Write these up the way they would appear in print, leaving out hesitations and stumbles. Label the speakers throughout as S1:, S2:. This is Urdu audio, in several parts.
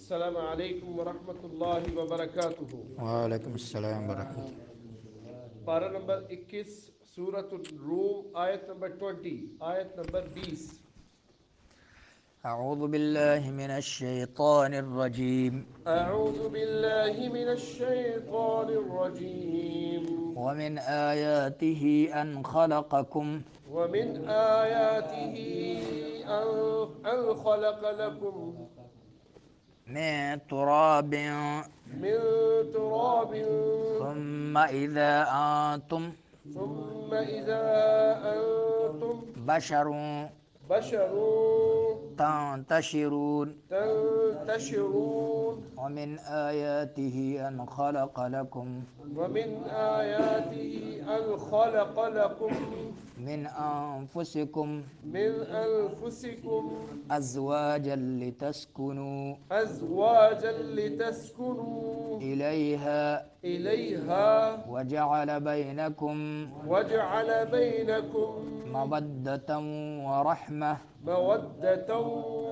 S1: السلام علیکم ورحمۃ اللہ وبرکاتہ۔
S2: وعلیکم السلام ورحمۃ اللہ۔
S1: پارہ نمبر 21، سورۃ الروم، آیت نمبر 20، آیت نمبر 20۔
S2: اعوذ باللہ من الشیطان الرجیم۔
S1: اعوذ باللہ من الشیطان الرجیم۔
S2: ومن آیاتہ ان خلقکم
S1: ومن آیاته أن خلق لكم
S2: من تراب
S1: من تراب
S2: ثم اذا انتم
S1: ثم إذا أنتم
S2: بشر
S1: بشر
S2: تنتشرون
S1: تنتشرون۔
S2: ومن آیاتہ ان خلق لكم
S1: ومن آياته أن خلق لكم
S2: من انفسکم
S1: من أنفسكم
S2: ازواجا لتسکنوا
S1: أزواجا لتسكنوا
S2: الیہا
S1: إليها
S2: وجعل بینکم
S1: وجعل بينكم
S2: مودة ورحمة
S1: مودة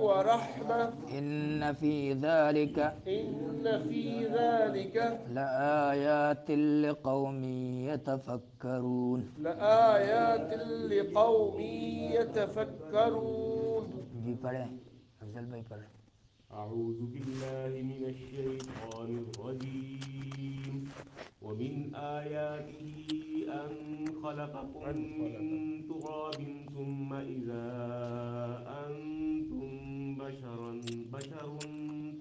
S1: ورحمة
S2: إن في ذلك
S1: إن في ذلك
S2: لآيات لقوم يتفكرون۔
S1: لآيات لقوم يتفكرون۔
S2: جی پڑھیں، افضل بھائی پڑھیں۔
S3: أعوذ بالله من الشيطان الرجيم ومن آياته أن خلقكم من تراب ثم إذا أنتم بشر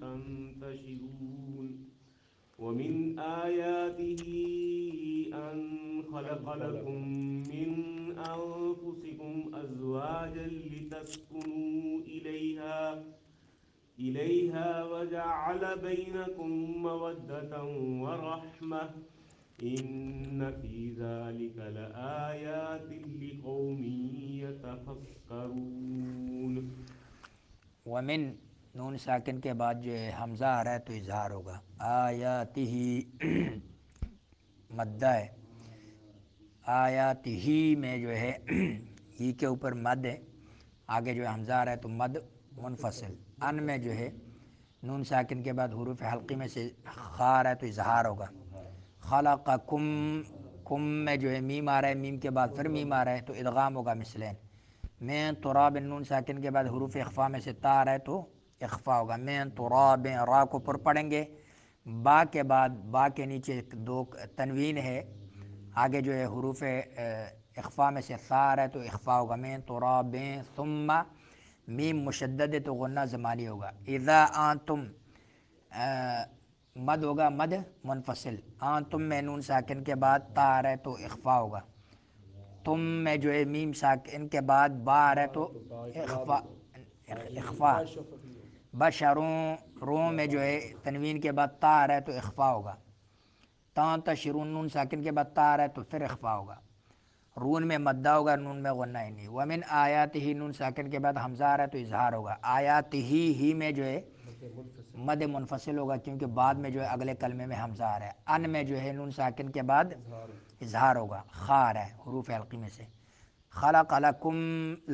S3: تنتشرون ومن آياته أن خلق لكم من أنفسكم أزواجا لتسكنوا إليها وجعل بينكم مودة ورحمة إن في ذلك لآيات لقوم يتفكرون۔
S2: ومن نون ساکن کے بعد جو ہے حمزہ آ رہا ہے تو اظہار ہوگا۔ آیاتہ مدہ ہے، آیاتہ میں جو ہے ہی کے اوپر مد ہے، آگے جو ہے حمزہ آ رہا ہے تو مد منفصل۔ ان میں جو ہے نون ساکن کے بعد حروف حلقی میں سے خا آ رہا ہے تو اظہار ہوگا۔ خلقکم، کم میں جو ہے میم آ رہا ہے، میم کے بعد پھر میم آ رہا ہے تو ادغام ہوگا مثلین۔ میں تراب، نون ساکن کے بعد حروف اخفا میں سے تا آ رہا ہے تو اخفا ہوگا۔ میں تراب، را کو پر پڑھیں گے، با کے بعد با کے نیچے دو تنوین ہے، آگے جو ہے حروف اخفا میں سے ثا آ رہا ہے تو اخفا ہوگا۔ میں تراب ثم، میم مشدد ہے تو غنہ زمانی ہوگا۔ اذا انتم، مد ہوگا مد منفصل۔ انتم میں نون ساکن کے بعد تا آ رہا ہے تو اخفا ہوگا۔ تم میں جو ہے میم ساکن کے بعد با آ رہا ہے تو اخفا۔ بشروں، رو میں جو ہے تنوین کے بعد تا آ رہا ہے تو اخفا ہوگا۔ تنتشرون، نون ساکن کے بعد تا آ رہا ہے تو پھر اخفا ہوگا۔ رون میں مدہ ہوگا، نون میں غنہ ہی نہیں۔ ومن آیاتہ، نون ساکن کے بعد حمزہ آ رہا ہے تو اظہار ہوگا۔ آیاتہ ہی میں جو ہے مد منفصل ہوگا کیونکہ بعد میں جو ہے اگلے کلمے میں حمزہ آ رہا ہے۔ ان میں جو ہے نون ساکن کے بعد اظہار ہوگا، خا آ رہا ہے حروف حلقی میں سے۔ خلق لکم،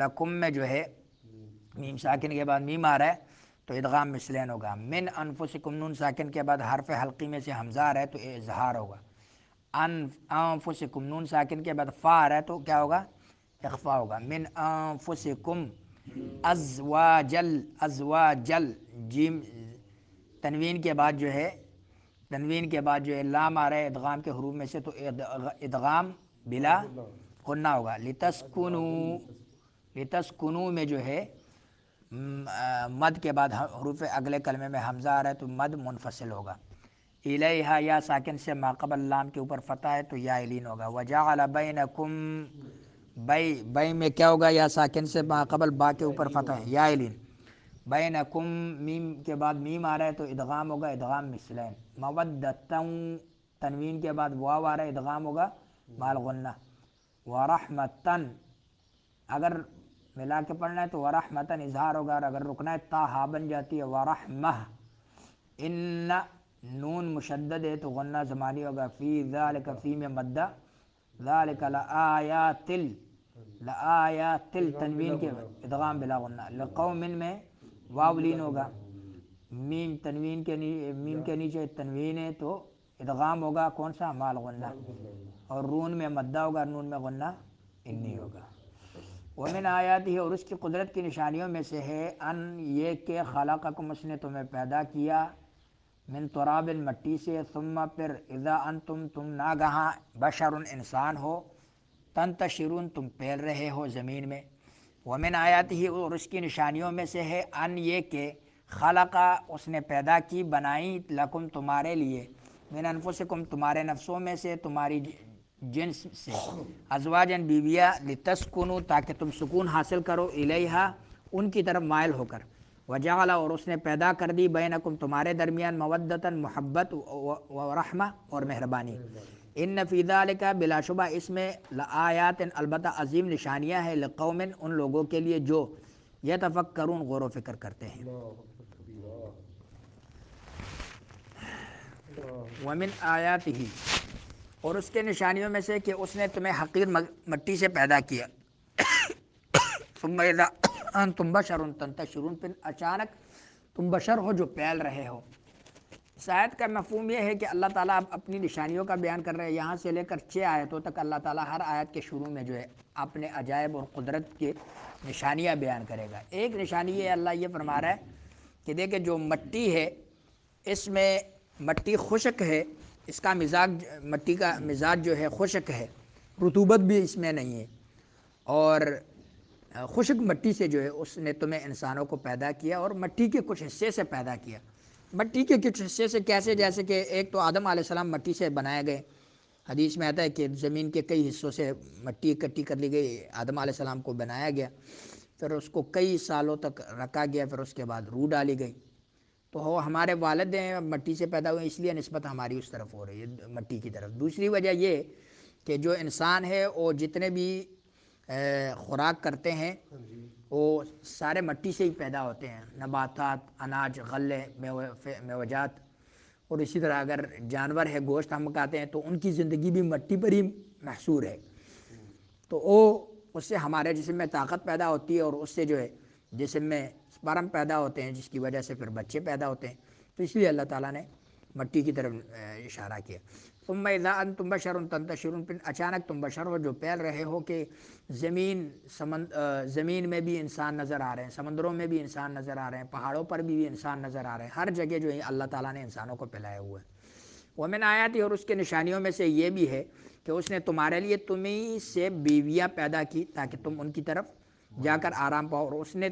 S2: لکم میں جو ہے میم ساکن کے بعد میم آ رہا ہے تو ادغام مثلین ہوگا۔ من انفسکم، نون ساکن کے بعد حرف حلقی میں سے حمزہ آ رہا ہے تو اظہار ہوگا۔ انفسکم، نون ساکن کے بعد فا آ رہا ہے تو کیا ہوگا؟ اخفا ہوگا۔ من انفسکم ازواجل، ازواجل، جیم تنوین کے بعد جو ہے، تنوین کے بعد جو ہے لام آ رہا ہے ادغام کے حروف میں سے تو ادغام بلا غنہ ہوگا۔ لتسکنو، لتسکنو میں جو ہے مد کے بعد حروف اگلے کلمے میں حمزہ آ رہا ہے تو مد منفصل ہوگا۔ الیہا، یا ساکن سے ماقبل لام کے اوپر فتح ہے تو یا لین ہوگا۔ وجعل بینکم، بئی، بئی میں کیا ہوگا؟ یا ساکن سے ماقبل با کے اوپر فتح ہے، یا لین۔ بینکم، میم کے بعد میم آ رہا ہے تو ادغام ہوگا، ادغام مثلین۔ مودتاً، تنوین کے بعد واو آ رہا ہے ادغام ہوگا مال غنہ۔ ورحمتاً، اگر ملا کے پڑھنا ہے تو ورحمتاً اظہار ہوگا، اور اگر رکنا ہے تا ہا بن جاتی ہے ورحمہ۔ ان، نون مشدد ہے تو غنہ زمانی ہوگا۔ فی ذالک، فی میں مدہ، ذالک لآیات، لآیات تنوین کے ادغام بلا غنہ۔ لقوم میں واو لین ہوگا، میم تنوین کے میم کے نیچے تنوین ہے تو ادغام ہوگا کون سا؟ مال غنہ، اور رون میں مدہ ہوگا، نون میں غنہ انی ہوگا۔ ومن آیات ہی، اور اس کی قدرت کی نشانیوں میں سے ہے ان یہ کہ خلقکم، اس نے تمہیں پیدا کیا، من تراب، مٹی سے، ثم پھر اذا انتم تم ناگہاں، بشر انسان ہو، تنتشرون تم پھیل رہے ہو زمین میں۔ ومن آیات ہی، اور اس کی نشانیوں میں سے ہے ان یہ کہ خلقہ، اس نے پیدا کی، بنائی، لکم تمہارے لیے، من انفسکم تمہارے نفسوں میں سے، تمہاری جنس سے، ازواجن بیویاں، لتسکنو تاکہ تم سکون حاصل کرو، الیہا ان کی طرف مائل ہو کر، وجعل اور اس نے پیدا کر دی، بینکم تمہارے درمیان، مودتاً محبت، و رحمہ اور مہربانی، ان فی ذالک بلا شبہ اس میں، لآیات البتہ عظیم نشانیاں ہیں، لقوم ان لوگوں کے لیے جو یتفکرون غور و فکر کرتے ہیں۔ ومن آیات ہی، اور اس کے نشانیوں میں سے کہ اس نے تمہیں حقیر مٹی سے پیدا کیا، ثم اذا انتم بشر تنتشرون، پھر اچانک تم بشر ہو جو پھیل رہے ہو۔ اس آیت کا مفہوم یہ ہے کہ اللہ تعالیٰ اب اپنی نشانیوں کا بیان کر رہے ہیں، یہاں سے لے کر 6 آیتوں تک اللہ تعالیٰ ہر آیت کے شروع میں جو ہے اپنے عجائب اور قدرت کے نشانیاں بیان کرے گا۔ ایک نشانی یہ اللہ یہ فرما رہا ہے کہ دیکھیں جو مٹی ہے، اس میں مٹی خشک ہے، اس کا مزاج، مٹی کا مزاج جو ہے خشک ہے، رطوبت بھی اس میں نہیں ہے، اور خشک مٹی سے جو ہے اس نے تمہیں انسانوں کو پیدا کیا، اور مٹی کے کچھ حصے سے پیدا کیا۔ مٹی کے کچھ حصے سے کیسے؟ جیسے کہ ایک تو آدم علیہ السلام مٹی سے بنائے گئے، حدیث میں آتا ہے کہ زمین کے کئی حصوں سے مٹی اکٹھی کر لی گئی، آدم علیہ السلام کو بنایا گیا، پھر اس کو کئی سالوں تک رکھا گیا، پھر اس کے بعد روح ڈالی گئی، تو وہ ہمارے والد ہیں، مٹی سے پیدا ہوئے، اس لیے نسبت ہماری اس طرف ہو رہی ہے، مٹی کی طرف۔ دوسری وجہ یہ کہ جو انسان ہے وہ جتنے بھی خوراک کرتے ہیں وہ سارے مٹی سے ہی پیدا ہوتے ہیں، نباتات، اناج، غلے، میوجات، اور اسی طرح اگر جانور ہے، گوشت ہم کھاتے ہیں تو ان کی زندگی بھی مٹی پر ہی محصور ہے، تو وہ اس سے ہمارے جسم میں طاقت پیدا ہوتی ہے، اور اس سے جو ہے جسم میں سپرم پیدا ہوتے ہیں، جس کی وجہ سے پھر بچے پیدا ہوتے ہیں، تو اس لیے اللہ تعالیٰ نے مٹی کی طرف اشارہ کیا۔ ثم اذا انتم بشر تنتشرون، پھر اچانک تم بشر ہو جو پھیل رہے ہو، کہ زمین میں بھی انسان نظر آ رہے ہیں، سمندروں میں بھی انسان نظر آ رہے ہیں، پہاڑوں پر بھی انسان نظر آ رہے ہیں، ہر جگہ جو ہے اللہ تعالیٰ نے انسانوں کو پھیلایا ہوا ہے۔ ومن آیاتی، اور اس کے نشانیوں میں سے یہ بھی ہے کہ اس نے تمہارے لیے تمہیں سے بیویاں پیدا کی تاکہ تم ان کی طرف جا کر آرام پاؤ، اور اس نے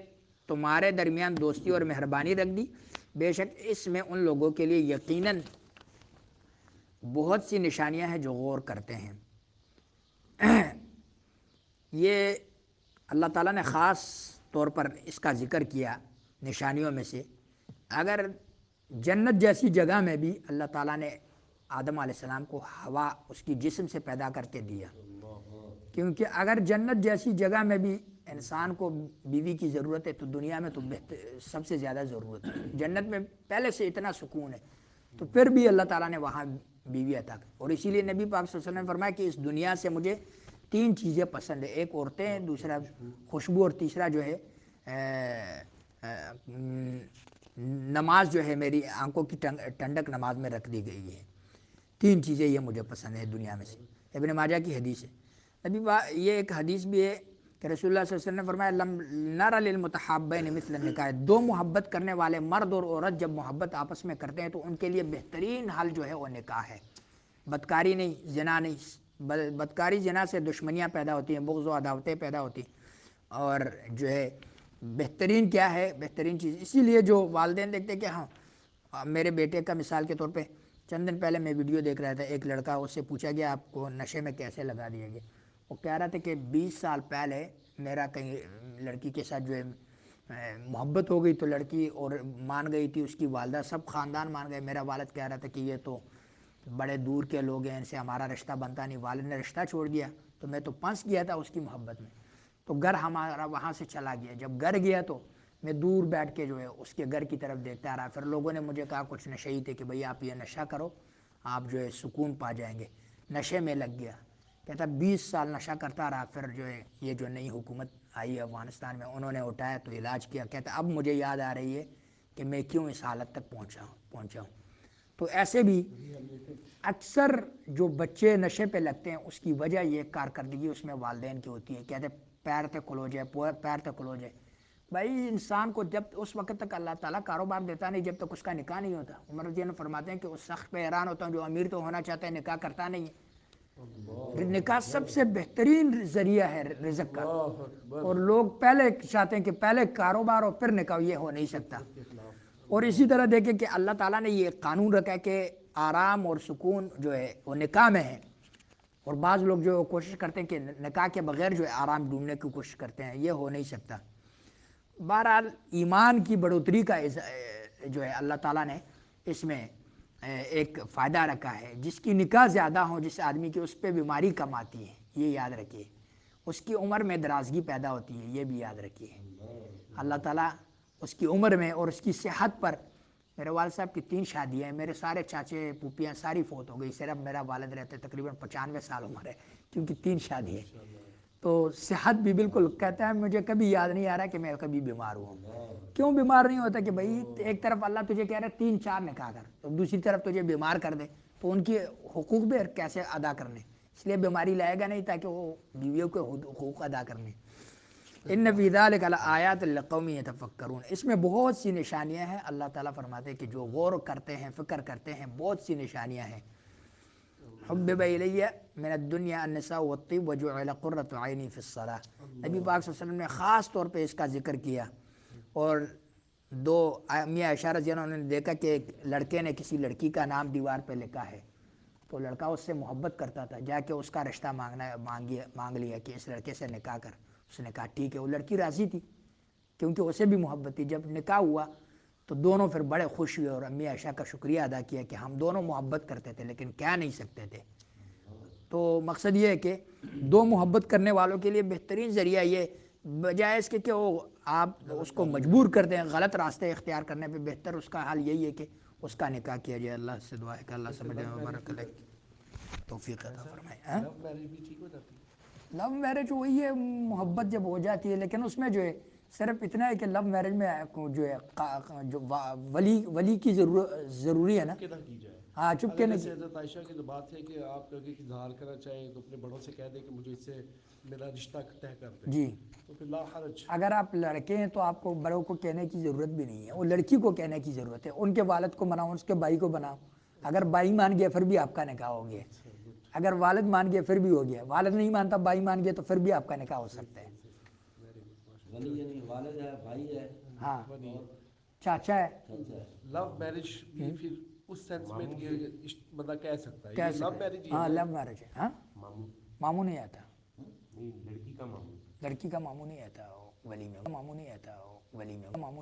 S2: تمہارے درمیان دوستی اور مہربانی رکھ دی، بے شک اس میں ان لوگوں کے لیے یقیناً بہت سی نشانیاں ہیں جو غور کرتے ہیں۔ یہ اللہ تعالیٰ نے خاص طور پر اس کا ذکر کیا نشانیوں میں سے۔ اگر جنت جیسی جگہ میں بھی اللہ تعالیٰ نے آدم علیہ السلام کو ہوا اس کی جسم سے پیدا کر کے دیا، کیونکہ اگر جنت جیسی جگہ میں بھی انسان کو بیوی کی ضرورت ہے تو دنیا میں تو سب سے زیادہ ضرورت ہے، جنت میں پہلے سے اتنا سکون ہے، تو پھر بھی اللہ تعالیٰ نے وہاں بیوی عطا کی، اور اسی لیے نبی پاک صلی اللہ علیہ وسلم نے فرمایا کہ اس دنیا سے مجھے 3 چیزیں پسند ہیں، ایک عورتیں، دوسرا خوشبو، اور تیسرا جو ہے نماز جو ہے میری آنکھوں کی ٹھنڈک نماز میں رکھ دی گئی ہے۔ 3 چیزیں یہ مجھے پسند ہیں دنیا میں سے، ابن ماجہ کی حدیث ہے۔ یہ ایک حدیث بھی ہے کہ رسول اللہ صلی اللہ علیہ وسلم نے فرمایا لم نر للمتحابین مثل النکاح، 2 محبت کرنے والے مرد اور عورت جب محبت آپس میں کرتے ہیں تو ان کے لیے بہترین حل جو ہے وہ نکاح ہے، بدکاری نہیں، زنا نہیں۔ بدکاری زنا سے دشمنیاں پیدا ہوتی ہیں، بغض و عداوتیں پیدا ہوتی ہیں، اور جو ہے بہترین کیا ہے، بہترین چیز، اسی لیے جو والدین دیکھتے ہیں کہ ہاں میرے بیٹے کا مثال کے طور پہ چند دن پہلے میں ویڈیو دیکھ رہا تھا، ایک لڑکا، اس سے پوچھا گیا آپ کو نشے میں کیسے لگا دیا گیا، وہ کہہ رہا تھا کہ 20 سال پہلے میرا کہیں لڑکی کے ساتھ جو ہے محبت ہو گئی تو لڑکی اور مان گئی تھی، اس کی والدہ، سب خاندان مان گئے، میرا والد کہہ رہا تھا کہ یہ تو بڑے دور کے لوگ ہیں، ان سے ہمارا رشتہ بنتا نہیں، والد نے رشتہ چھوڑ دیا، تو میں تو پھنس گیا تھا اس کی محبت میں، تو گھر ہمارا وہاں سے چلا گیا، جب گھر گیا تو میں دور بیٹھ کے جو ہے اس کے گھر کی طرف دیکھتا رہا، پھر لوگوں نے مجھے کہا، کچھ نشئی تھے، کہ بھئی آپ یہ نشہ کرو، آپ جو ہے سکون پا جائیں گے، نشے میں لگ گیا، کہتا 20 سال نشہ کرتا رہا، پھر جو ہے یہ جو نئی حکومت آئی ہے افغانستان میں، انہوں نے اٹھایا تو علاج کیا، کہتا اب مجھے یاد آ رہی ہے کہ میں کیوں اس حالت تک پہنچا ہوں. تو ایسے بھی اکثر جو بچے نشے پہ لگتے ہیں اس کی وجہ یہ کارکردگی اس میں والدین کی ہوتی ہے. کہتے ہیں پیر تک کھلو جائے، پیر تک کھلو جائے. بھائی انسان کو جب اس وقت تک اللہ تعالیٰ کاروبار دیتا نہیں جب تک اس کا نکاح نہیں ہوتا. عمر رضی اللہ عنہ فرماتے ہیں کہ اس شخص پہ حیران ہوتا ہوں جو امیر تو ہونا چاہتا ہے نکاح کرتا نہیں ہے. نکاح سب سے بہترین ذریعہ ہے رزق کا،
S1: اللہ اکبر.
S2: اور لوگ پہلے چاہتے ہیں کہ پہلے کاروبار ہو پھر نکاح. یہ ہو نہیں سکتا. اور اسی طرح دیکھیں کہ اللہ تعالیٰ نے یہ قانون رکھا ہے کہ آرام اور سکون جو ہے وہ نکاح میں ہے. اور بعض لوگ جو کوشش کرتے ہیں کہ نکاح کے بغیر جو ہے آرام ڈھونڈنے کی کوشش کرتے ہیں، یہ ہو نہیں سکتا. بہرحال ایمان کی بڑھوتری کا جو ہے اللہ تعالیٰ نے اس میں ایک فائدہ رکھا ہے. جس کی نکاح زیادہ ہو جس آدمی کی، اس پہ بیماری کم آتی ہے، یہ یاد رکھیے. اس کی عمر میں درازگی پیدا ہوتی ہے، یہ بھی یاد رکھیے. اللہ تعالیٰ اس کی عمر میں اور اس کی صحت پر. میرے والد صاحب کی 3 شادیاں ہیں، میرے سارے چاچے پھوپھیاں ساری فوت ہو گئی، صرف میرا والد رہتے تقریباً 95 سال عمر ہے کیونکہ 3 شادی ہے. تو صحت بھی بالکل، کہتا ہے مجھے کبھی یاد نہیں آ رہا کہ میں کبھی بیمار ہوں. کیوں بیمار نہیں ہوتا؟ کہ بھائی ایک طرف اللہ تجھے کہہ رہا ہے 3-4 نکاح کر، تو دوسری طرف تجھے بیمار کر دے، تو ان کی حقوق بھی کیسے ادا کرنے. اس لیے بیماری لائے گا نہیں تاکہ وہ بیویوں کے حقوق ادا کرنے. ان فی ذلک لآیات لقوم یتفکرون. اس میں بہت سی نشانیاں ہیں. اللہ تعالیٰ فرماتے ہیں کہ جو غور کرتے ہیں، فکر کرتے ہیں، بہت سی نشانیاں ہیں. حبب الی من الدنیا النساء والطیب وجعل قرۃ عینی فی الصلاۃ. نبی پاک صلی اللہ علیہ وسلم نے خاص طور پہ اس کا ذکر کیا. اور 2 میاں عائشہ رضی اللہ عنہ نے دیکھا کہ ایک لڑکے نے کسی لڑکی کا نام دیوار پہ لکھا ہے، تو لڑکا اس سے محبت کرتا تھا. جا کے اس کا رشتہ مانگ لیا کہ اس لڑکے سے نکاح کر. اس نے کہا ٹھیک ہے. وہ لڑکی راضی تھی کیونکہ اسے بھی محبت تھی. جب نکاح ہوا تو دونوں پھر بڑے خوش ہوئے اور امی عائشہ کا شکریہ ادا کیا کہ ہم دونوں محبت کرتے تھے لیکن کہہ نہیں سکتے تھے. تو مقصد یہ ہے کہ 2 محبت کرنے والوں کے لیے بہترین ذریعہ یہ، بجائے اس کے کہ وہ آپ اس کو مجبور کر دیں غلط راستے اختیار کرنے پہ، بہتر اس کا حل یہی ہے کہ اس کا نکاح کیا جائے. اللہ سے دعا ہے کہ اللہ سمجھے مبارک علیہ توفیق عطا فرمائے.
S1: لو میرج بھی ٹھیک ہو جاتی ہے.
S2: لو میرج وہی ہے، محبت جب ہو جاتی ہے، لیکن اس میں جو ہے صرف اتنا ہے کہ لو میرج میں جو ہے جو ولی کی ضروری ہے نا.
S1: چپکے نہ کی جائے.
S2: ہاں چپکے
S1: اگر
S2: نہیں.
S1: جیسے حضرت عائشہ کی تو بات ہے کہ آپ اگر اظہار کرنا چاہیں تو اپنے بڑوں سے کہہ دیں کہ مجھے اس سے میرا رشتہ طے کر دیں.
S2: جی
S1: تو پھر لا حرج.
S2: اگر آپ لڑکے ہیں تو آپ کو بڑوں کو کہنے کی ضرورت بھی نہیں ہے، وہ لڑکی کو کہنے کی ضرورت ہے. ان کے والد کو مناؤ، اس کے بھائی کو بناؤ. اگر بھائی مان گیا پھر بھی آپ کا نکاح ہو گیا. اگر والد مان گیا پھر بھی ہو گیا. والد نہیں مانتا بھائی مان گیا تو پھر بھی آپ کا نکاح ہو سکتا ہے.
S4: ولی یعنی والد ہے، بھائی ہے،
S2: ہاں
S4: اور
S2: چاچا ہے.
S4: چچا ہے.
S1: لو میرج بھی پھر اس سینس میں کہ بندہ کہہ سکتا ہے
S2: کہہ
S1: یہ لو
S2: سکتے
S1: میرج ہی
S2: ہیں.
S1: ہے
S2: ہاں
S1: نا.
S2: لو میرج ہے. ہاں
S3: ماموں
S2: ماموں نہیں آتا.
S3: نہیں، لڑکی کا ماموں.
S2: لڑکی کا ماموں نہیں آتا ولی میں. ماموں نہیں آتا ولی میں. ماموں